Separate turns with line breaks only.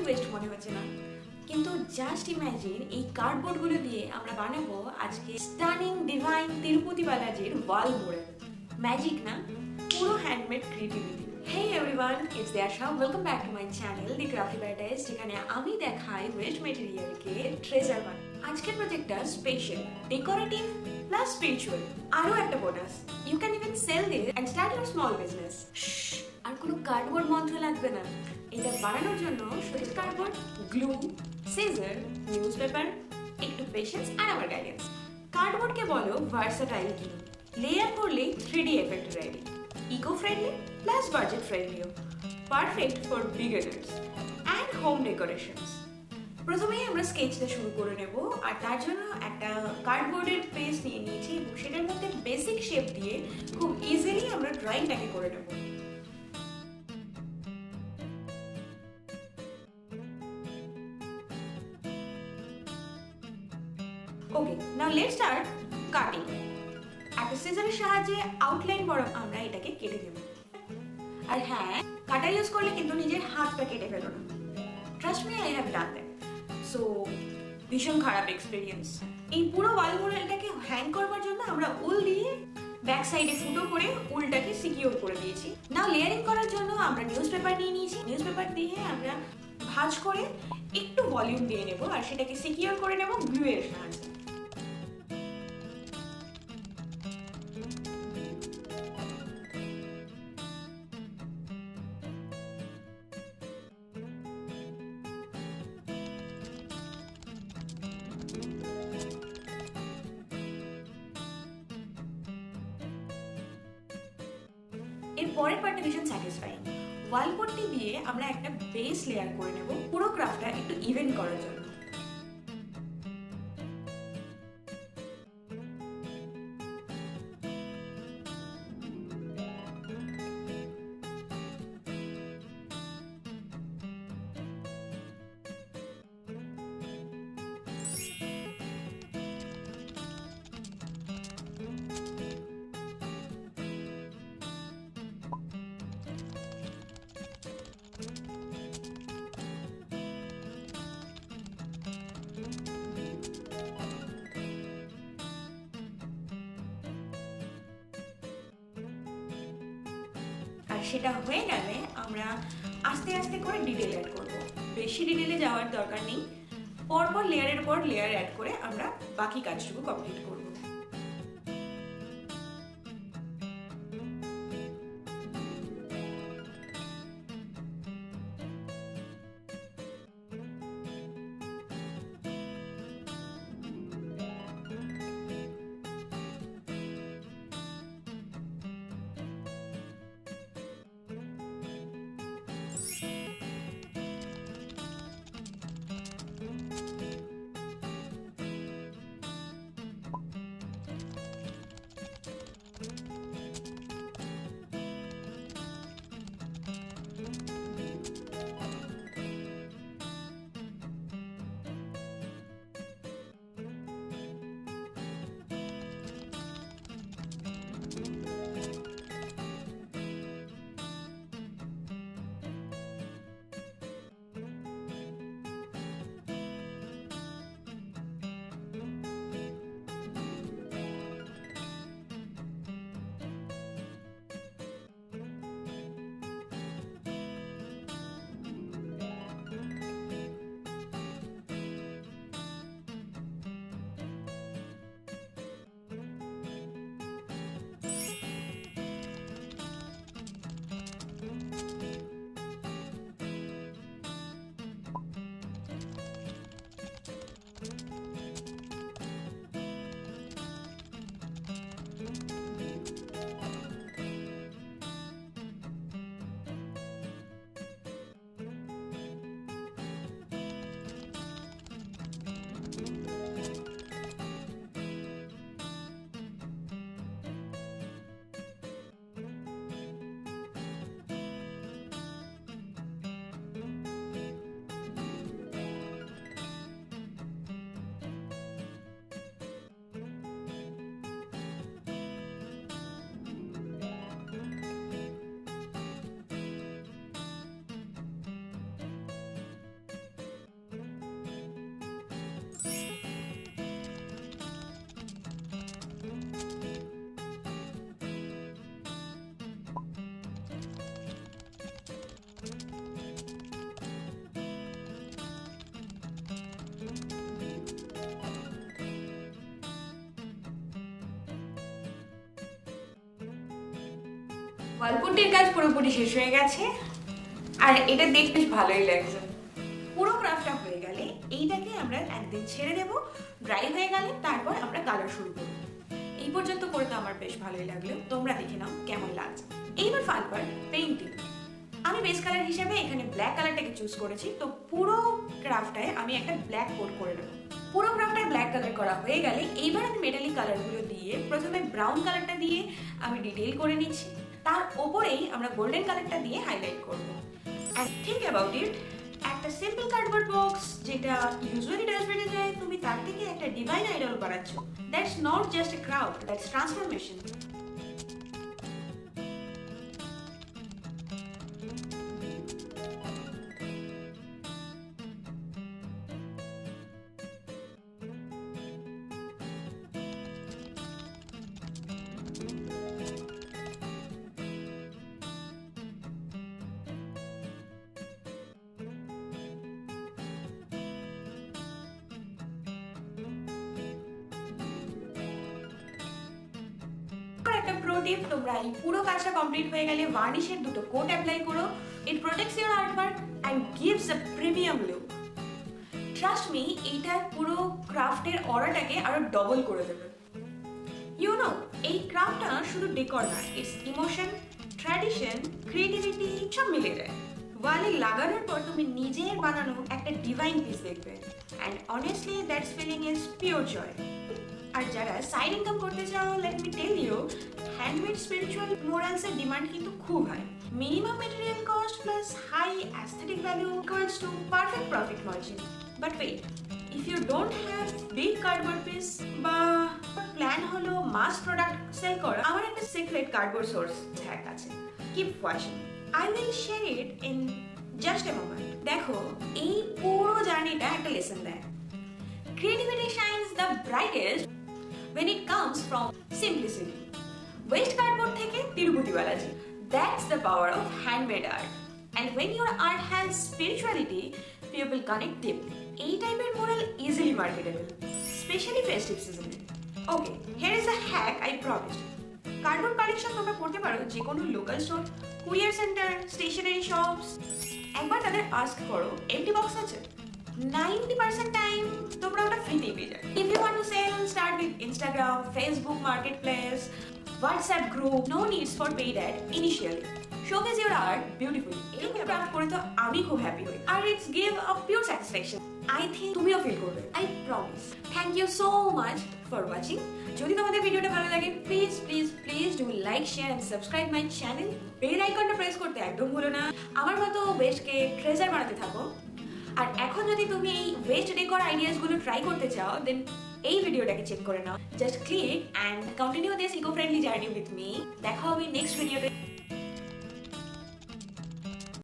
West মনে হচ্ছে না, কিন্তু জাস্ট ইমাজিন এই কার্ডবোর্ডগুলো দিয়ে আমরা বানাবো আজকে স্টানিং ডিভাইন তিরুপতি বালাজির ওয়াল মোড়েল। ম্যাজিক না, পুরো handmade creativity. Hey everyone, it's Dasha. Welcome back to my channel, The Crafty Paradise, যেখানে আমি দেখাই ওয়েস্ট মেটেরিয়ালকে ট্রেজার বানাই। আজকের প্রজেক্টটা স্পেশাল, ডেকোরেটিভ প্লাস স্পিরিচুয়াল। আরও একটা bonus, you can even sell this and start your small business. আর কোনো কার্ডবোর্ড মন্ত্র লাগবে না। এটা বানানোর জন্য শুধু cardboard, glue, scissor, newspaper, একটু পেশেন্স আর আমার গাইডেন্স। কার্ডবোর্ডকে বলো ভার্সাটাইল কি, লেয়ার করলেই 3D effect ready, eco-friendly plus budget friendly, perfect for beginners and home decorations. প্রথমেই আমরা স্কেচটা শুরু করে নেব, আর তার জন্য একটা কার্ডবোর্ডের পেজ নিয়ে নিয়েছি এবং সেটার মধ্যে বেসিক শেপ দিয়ে খুব ইজিলি আমরা ড্রয়িংটাকে করে নেব। ওকে, নাও লেটস স্টার্ট কাটিং। একটা সিজারের সাহায্যে আউটলাইন বরাবর আমরা এটাকে কেটে দেব। আর হ্যাঁ, কাটা ইউজ করলে কিন্তু নিজের হাতটা কেটে ফেলো না। Trust me, I have done that. So ভীষণ খারাপ এক্সপিরিয়েন্স। এই পুরো ওয়াল মোড়েলটাকে হ্যাং করবার জন্য আমরা উল দিয়ে ব্যাক সাইডে ফুটো করে উলটাকে সিকিউর করে দিয়েছি। নাও লেয়ারিং করার জন্য আমরা নিউজ পেপার নিয়ে নিয়েছি। নিউজ পেপার দিয়ে আমরা ভাঁজ করে একটু ভলিউম দিয়ে নেব আর সেটাকে সিকিউর করে নেব গ্লু এর সাহায্যে। এর পরের পার্টটা ভীষণ স্যাটিসফাইং। ওয়ালপট্টি দিয়ে আমরা একটা বেস লেয়ার করে নেব পুরো ক্রাফটটা একটু ইভেন্ট করার জন্য। আর সেটা হয়ে গেলে আমরা আস্তে আস্তে করে ডিটেল অ্যাড করব। বেশি ডিটেলে যাওয়ার দরকার নেই, পরপর লেয়ারের পর লেয়ার অ্যাড করে আমরা বাকি কাজটুকু কমপ্লিট করব। ওয়ালপুটির কাজ পুরোপুরি শেষ হয়ে গেছে আর এটা দেখতে বেশ ভালোই লাগছে। পুরো ক্রাফটটা হয়ে গেলে এইটাকে আমরা একদিন ছেড়ে দেব, ড্রাই হয়ে গেলে তারপর আমরা কালার শুরু করব। এই পর্যন্ত করে তো আমার বেশ ভালোই লাগলো, তোমরা দেখে নাও কেমন লাগছে। এইবার ফান পার্ট পেইন্টিং। আমি বেস কালার হিসেবে এখানে ব্ল্যাক কালারটাকে চুজ করেছি, তো পুরো ক্রাফটটায় আমি একটা ব্ল্যাক কোট করে নেব। পুরো ক্রাফটটায় ব্ল্যাক কালার করা হয়ে গেলে এইবার আমি মেটালিক কালারগুলো দিয়ে প্রথমে ব্রাউন কালারটা দিয়ে আমি ডিটেইল করে নিচ্ছি, তার ওপরেই আমরা গোল্ডেন কালারটা দিয়ে হাইলাইট করব। অ্যান্ড থিঙ্ক অ্যাবাউট ইট, একটা সিম্পল কার্ডবোর্ড বক্স যেটা ইউজুয়ালি ডাস্টবিনে যায়, তুমি তার থেকে একটা ডিভাইন আইডল বানাচ্ছ। That's not just a craft, that's transformation. একটা প্রো টিপ, তোমরা এই পুরো কাজটা কমপ্লিট হয়ে গেলে ভার্নিশের দুটো কোট অ্যাপ্লাই করো। It protects your artwork and gives a premium look. Trust me, এইটা পুরো ক্রাফটের অরাটাকে আরো ডবল করে দেবে। ইউ নো, এই ক্রাফটটা শুধু ডেকর না, ইটস ইমোশন, ট্র্যাডিশন, ক্রিয়েটিভিটি সব মিলে যায়। ওয়ালে লাগানোর পর তুমি নিজের বানানো একটা ডিভাইন পিস দেখবে, and honestly that's feeling is pure joy. আর যারা সাইড ইনকাম করতে চাও, let me tell you, handmade spiritual morals এর ডিমান্ড কিন্তু খুব high. Minimum material cost plus high aesthetic value equals to perfect profit margin. But wait, if you don't have big cardboard piece বা plan হলো mass product sale করা, আমার একটা secret cardboard source hack আছে। Keep watching, I will share it in just a moment. দেখো, এই পুরো জার্নিটা একটা লেসন দেয়। Creativity shines the brightest when it comes from simplicity. Waste cardboard থেকে Tirupati Balaji. That's the power of handmade art. And when your art has spirituality, people connect deeply. এই টাইপের mural easily marketable, especially festive season. Okay, here is a hack I promised. Cardboard collection তোমরা করতে পারো যে কোনো local store, courier centre, stationery shops. একবার তাদের ask করো এমটি বক্স আছে, 90% টাইম তোমরা ওটা ফ্রিতেই পেয়ে যাবে। If you want to sell, start with Instagram, Facebook Marketplace, WhatsApp group. No needs for paid ad initially. Showcase your art beautifully. এই craft করে তো আমি খুব হ্যাপি হই, আর it's give a pure satisfaction. I think তুমিও feel করবে, I promise. Thank you so much for watching. যদি তোমাদের ভিডিওটা ভালো লাগে, please please please do like, share and subscribe my channel. Bell আইকনটা প্রেস করতে একদম ভুলো না। আমার মতো ওয়েস্টকে ট্রেজার বানাতে থাকো। আর এখন যদি তুমি এই ওয়েস্ট ডেকর আইডিয়াসগুলো ট্রাই করতে চাও, দেন এই ভিডিওটাকে চেক করে নাও। Just click and continue this eco friendly journey with me. দেখা হবে নেক্সট ভিডিওতে।